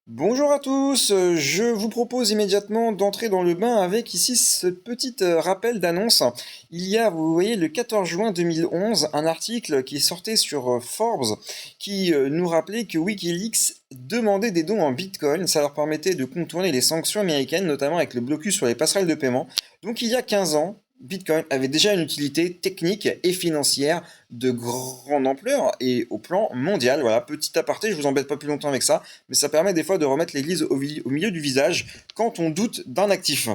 Bonjour à tous, je vous propose immédiatement d'entrer dans le bain avec ici ce petit rappel d'annonce. Il y a, vous voyez, le 14 juin 2011, un article qui sortait sur Forbes qui nous rappelait que Wikileaks demandait des dons en Bitcoin. Ça leur permettait de contourner les sanctions américaines, notamment avec le blocus sur les passerelles de paiement. Donc il y a 15 ans, Bitcoin avait déjà une utilité technique et financière de grande ampleur et au plan mondial. Voilà, petit aparté, je vous embête pas plus longtemps avec ça, mais ça permet des fois de remettre l'église au milieu du visage quand on doute d'un actif.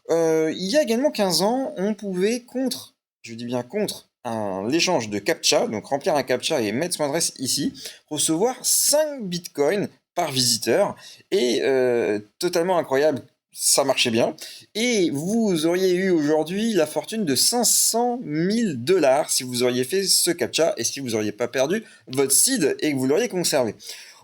Il y a également 15 ans, on pouvait contre, je dis bien contre, l'échange de CAPTCHA, donc remplir un CAPTCHA et mettre son adresse ici, recevoir 5 bitcoins par visiteur, et totalement incroyable, ça marchait bien, et vous auriez eu aujourd'hui la fortune de 500 000 dollars si vous auriez fait ce CAPTCHA et si vous n'auriez pas perdu votre seed et que vous l'auriez conservé.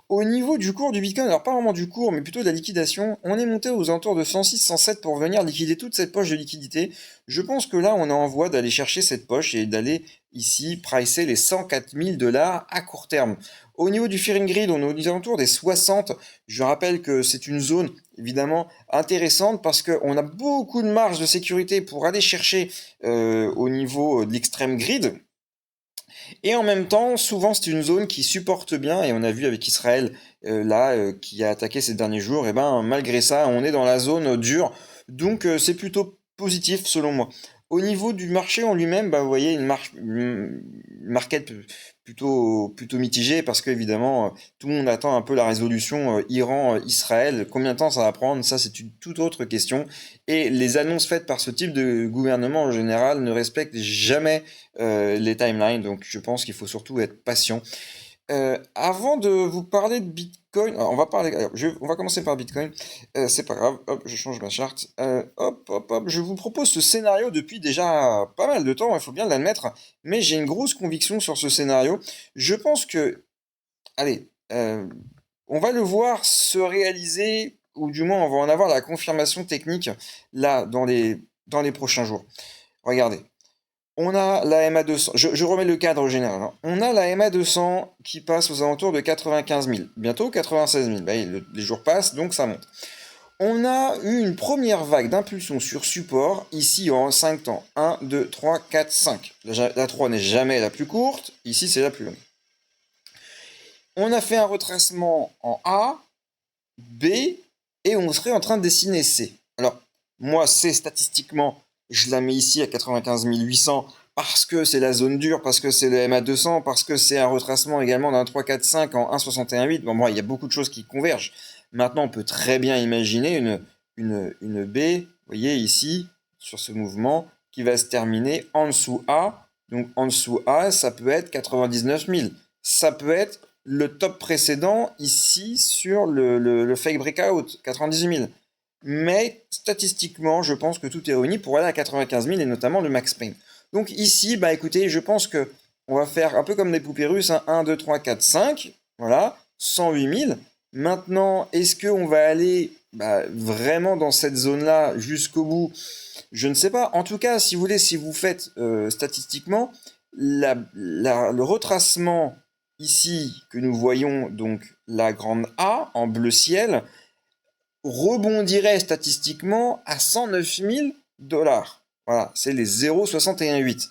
Au niveau du cours du Bitcoin, alors pas vraiment du cours, mais plutôt de la liquidation, on est monté aux alentours de 106, 107 pour venir liquider toute cette poche de liquidité. Je pense que là, on a en voie d'aller chercher cette poche et d'aller ici pricer les 104 000 dollars à court terme. Au niveau du Fearing Grid, on est aux alentours des 60. Je rappelle que c'est une zone évidemment intéressante parce qu'on a beaucoup de marge de sécurité pour aller chercher au niveau de l'extrême grid. Et en même temps, souvent c'est une zone qui supporte bien, et on a vu avec Israël qui a attaqué ces derniers jours, et ben malgré ça, on est dans la zone dure, donc c'est plutôt positif selon moi. Au niveau du marché en lui-même, bah, vous voyez une market plutôt mitigée parce qu'évidemment tout le monde attend un peu la résolution Iran-Israël. Combien de temps ça va prendre? Ça c'est une toute autre question. Et les annonces faites par ce type de gouvernement en général ne respectent jamais les timelines, donc je pense qu'il faut surtout être patient. Avant de vous parler de Bitcoin, alors, on va commencer par Bitcoin. C'est pas grave, hop, je change ma charte. Hop, je vous propose ce scénario depuis déjà pas mal de temps, il faut bien l'admettre, mais j'ai une grosse conviction sur ce scénario. Je pense que, allez, on va le voir se réaliser, ou du moins on va en avoir la confirmation technique là dans les prochains jours. Regardez. On a la MA200, je remets le cadre général, hein. On a la MA200 qui passe aux alentours de 95 000, bientôt 96 000. Bah, les jours passent, donc ça monte. On a eu une première vague d'impulsion sur support, ici en 5 temps. Un, 2, 3, 4, 5. La 3 n'est jamais la plus courte, ici c'est la plus longue. On a fait un retracement en A, B, et on serait en train de dessiner C. Alors, moi, C, statistiquement, je la mets ici à 95 800 parce que c'est la zone dure, parce que c'est le MA200, parce que c'est un retracement également d'un 3, 4, 5 en 1,61,8. Bon, moi, il y a beaucoup de choses qui convergent. Maintenant, on peut très bien imaginer une B, vous voyez ici, sur ce mouvement, qui va se terminer en dessous A. Donc, en dessous A, ça peut être 99 000. Ça peut être le top précédent ici sur le fake breakout, 98 000. Mais statistiquement, je pense que tout est réuni pour aller à 95 000 et notamment le max pain. Donc ici, bah écoutez, je pense que on va faire un peu comme des poupées russes, hein, 1, 2, 3, 4, 5, voilà, 108 000. Maintenant, est-ce qu'on va aller vraiment dans cette zone-là jusqu'au bout? Je ne sais pas. En tout cas, si vous voulez, si vous faites statistiquement, le retracement ici que nous voyons, donc la grande A en bleu ciel, rebondirait statistiquement à 109 000 dollars. Voilà, c'est les 0,618.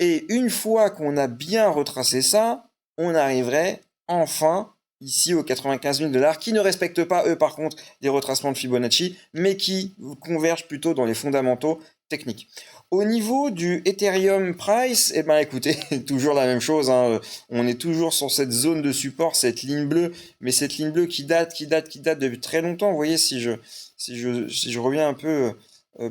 Et une fois qu'on a bien retracé ça, on arriverait enfin ici aux 95 000 dollars, qui ne respectent pas, eux, par contre, les retracements de Fibonacci, mais qui convergent plutôt dans les fondamentaux techniques. Au niveau du Ethereum price, eh ben écoutez, toujours la même chose, hein. On est toujours sur cette zone de support, cette ligne bleue, mais cette ligne bleue qui date depuis très longtemps. Vous voyez, si je reviens un peu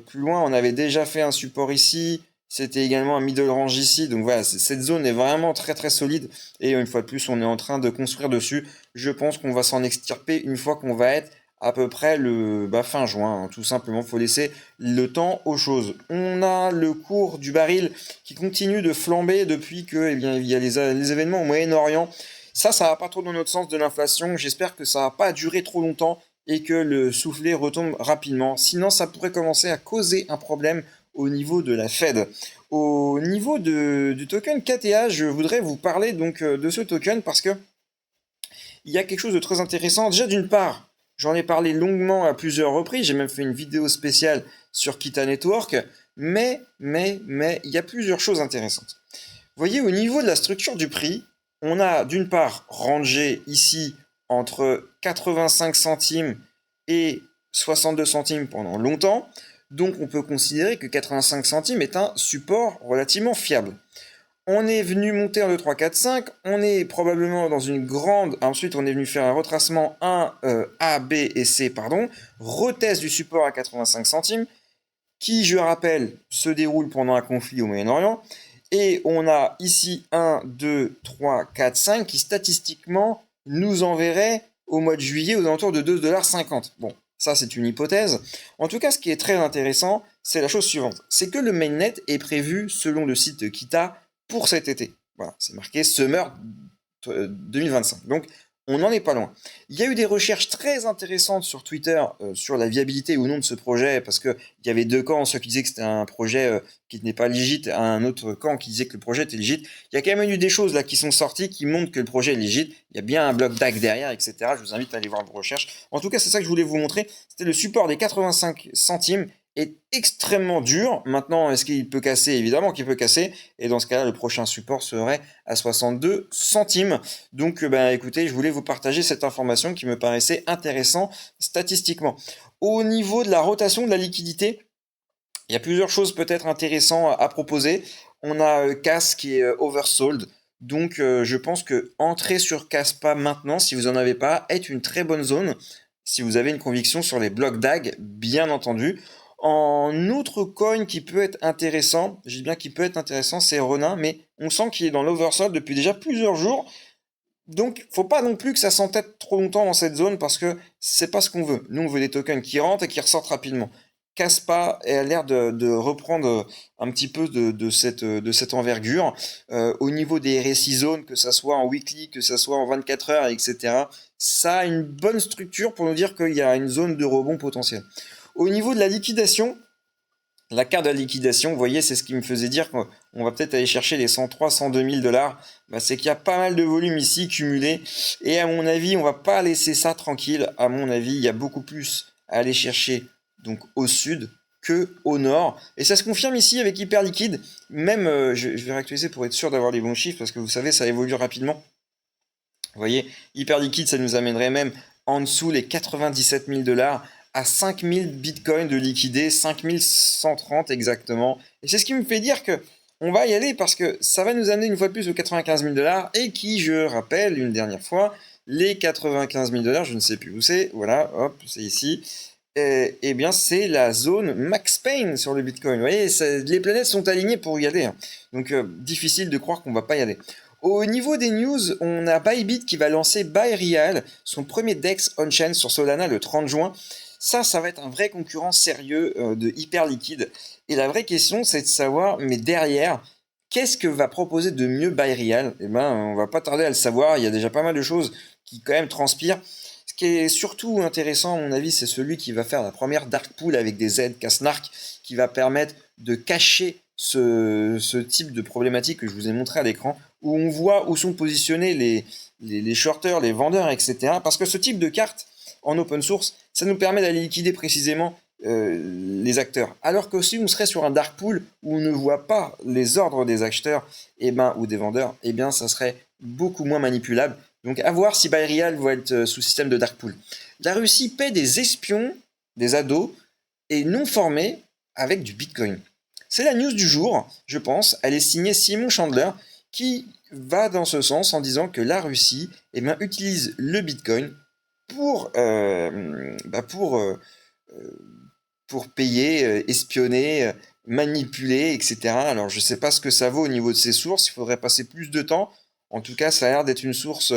plus loin, on avait déjà fait un support ici, c'était également un middle range ici, donc voilà, cette zone est vraiment très très solide, et une fois de plus, on est en train de construire dessus. Je pense qu'on va s'en extirper une fois qu'on va être à peu près le fin juin, hein. Tout simplement, faut laisser le temps aux choses. On a le cours du baril qui continue de flamber depuis que il y a les événements au Moyen-Orient. Ça va pas trop dans notre sens de l'inflation. J'espère que ça va pas durer trop longtemps et que le soufflet retombe rapidement. Sinon, ça pourrait commencer à causer un problème au niveau de la Fed. Au niveau du token KTA, je voudrais vous parler donc de ce token parce que il y a quelque chose de très intéressant. Déjà, d'une part, J'en ai parlé longuement à plusieurs reprises, j'ai même fait une vidéo spéciale sur Kita Network, mais, il y a plusieurs choses intéressantes. Vous voyez, au niveau de la structure du prix, on a d'une part rangé ici entre 85 centimes et 62 centimes pendant longtemps, donc on peut considérer que 85 centimes est un support relativement fiable. On est venu monter en 2, 3, 4, 5. On est probablement dans une grande. Ensuite, on est venu faire un retracement 1, A, B et C, pardon. Retest du support à 85 centimes, qui, je rappelle, se déroule pendant un conflit au Moyen-Orient. Et on a ici 1, 2, 3, 4, 5 qui statistiquement nous enverrait au mois de juillet aux alentours de 2,50 $. Bon, ça c'est une hypothèse. En tout cas, ce qui est très intéressant, c'est la chose suivante. C'est que le mainnet est prévu, selon le site Kita, pour cet été. Voilà, c'est marqué Summer 2025. Donc, on n'en est pas loin. Il y a eu des recherches très intéressantes sur Twitter sur la viabilité ou non de ce projet, parce qu'il y avait deux camps, ceux qui disaient que c'était un projet qui n'est pas légit, un autre camp qui disait que le projet était légit. Il y a quand même eu des choses là qui sont sorties qui montrent que le projet est légit. Il y a bien un bloc DAG derrière, etc. Je vous invite à aller voir vos recherches. En tout cas, c'est ça que je voulais vous montrer. C'était le support des 85 centimes est extrêmement dur. Maintenant, est-ce qu'il peut casser? Évidemment qu'il peut casser. Et dans ce cas-là, le prochain support serait à 62 centimes. Donc, écoutez, je voulais vous partager cette information qui me paraissait intéressante statistiquement. Au niveau de la rotation de la liquidité, il y a plusieurs choses peut-être intéressantes à proposer. On a CAS qui est oversold. Donc, je pense que entrer sur Caspa maintenant, si vous n'en avez pas, est une très bonne zone. Si vous avez une conviction sur les blocs DAG, bien entendu. En autre coin qui peut être intéressant, je dis bien qu'il peut être intéressant, c'est Ronin, mais on sent qu'il est dans l'oversold depuis déjà plusieurs jours. Donc, faut pas non plus que ça s'entête trop longtemps dans cette zone parce que c'est pas ce qu'on veut. Nous, on veut des tokens qui rentrent et qui ressortent rapidement. Caspa a l'air de reprendre un petit peu de cette envergure. Au niveau des RSI zones, que ça soit en weekly, que ça soit en 24 heures, etc., ça a une bonne structure pour nous dire qu'il y a une zone de rebond potentiel. Au niveau de la liquidation, la carte de la liquidation, vous voyez, c'est ce qui me faisait dire qu'on va peut-être aller chercher les 103, 102 000 $. C'est qu'il y a pas mal de volume ici cumulé. Et à mon avis, on va pas laisser ça tranquille. À mon avis, il y a beaucoup plus à aller chercher donc au sud que au nord. Et ça se confirme ici avec Hyperliquide. Même, je vais réactualiser pour être sûr d'avoir les bons chiffres parce que vous savez, ça évolue rapidement. Vous voyez, Hyperliquide, ça nous amènerait même en dessous les 97 000 $. À 5000 bitcoins de liquidés, 5130 exactement. Et c'est ce qui me fait dire que on va y aller parce que ça va nous amener une fois de plus aux 95 000 $ et qui, je rappelle une dernière fois, les 95 000 $, je ne sais plus où c'est, voilà, hop, c'est ici. Eh bien, c'est la zone Max Payne sur le Bitcoin. Vous voyez, les planètes sont alignées pour y aller. Donc, difficile de croire qu'on va pas y aller. Au niveau des news, on a Bybit qui va lancer ByReal, son premier DEX on-chain sur Solana le 30 juin. Ça va être un vrai concurrent sérieux de Hyperliquide. Et la vraie question, c'est de savoir, mais derrière, qu'est-ce que va proposer de mieux ByReal? On va pas tarder à le savoir. Il y a déjà pas mal de choses qui quand même transpirent. Ce qui est surtout intéressant, à mon avis, c'est celui qui va faire la première dark pool avec des aides Casnark, qui va permettre de cacher ce type de problématique que je vous ai montré à l'écran, où on voit où sont positionnés les shorters, les vendeurs, etc. Parce que ce type de carte, en open source, ça nous permet d'aller liquider précisément les acteurs. Alors que si on serait sur un dark pool où on ne voit pas les ordres des acheteurs ou des vendeurs, ça serait beaucoup moins manipulable. Donc à voir si ByReal va être sous système de dark pool. La Russie paie des espions, des ados, et non formés avec du Bitcoin. C'est la news du jour, je pense. Elle est signée Simon Chandler, qui va dans ce sens en disant que la Russie utilise le Bitcoin pour payer, espionner, manipuler, etc. Alors je ne sais pas ce que ça vaut au niveau de ses sources, il faudrait passer plus de temps. En tout cas, ça a l'air d'être une source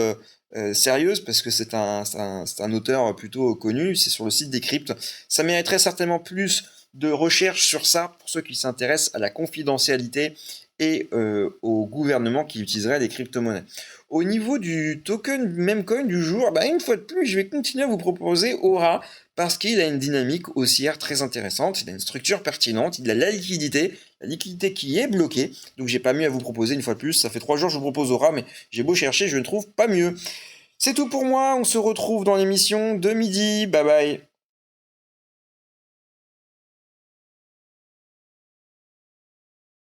sérieuse parce que c'est un auteur plutôt connu, c'est sur le site Decrypt. Ça mériterait certainement plus de recherche sur ça pour ceux qui s'intéressent à la confidentialité et au gouvernement qui utiliserait les crypto-monnaies. Au niveau du token Memcoin du jour, une fois de plus, je vais continuer à vous proposer Aura parce qu'il a une dynamique haussière très intéressante, il a une structure pertinente, il a la liquidité qui est bloquée, donc j'ai pas mieux à vous proposer une fois de plus. Ça fait 3 jours que je vous propose Aura, mais j'ai beau chercher, je ne trouve pas mieux. C'est tout pour moi, on se retrouve dans l'émission de midi. Bye bye.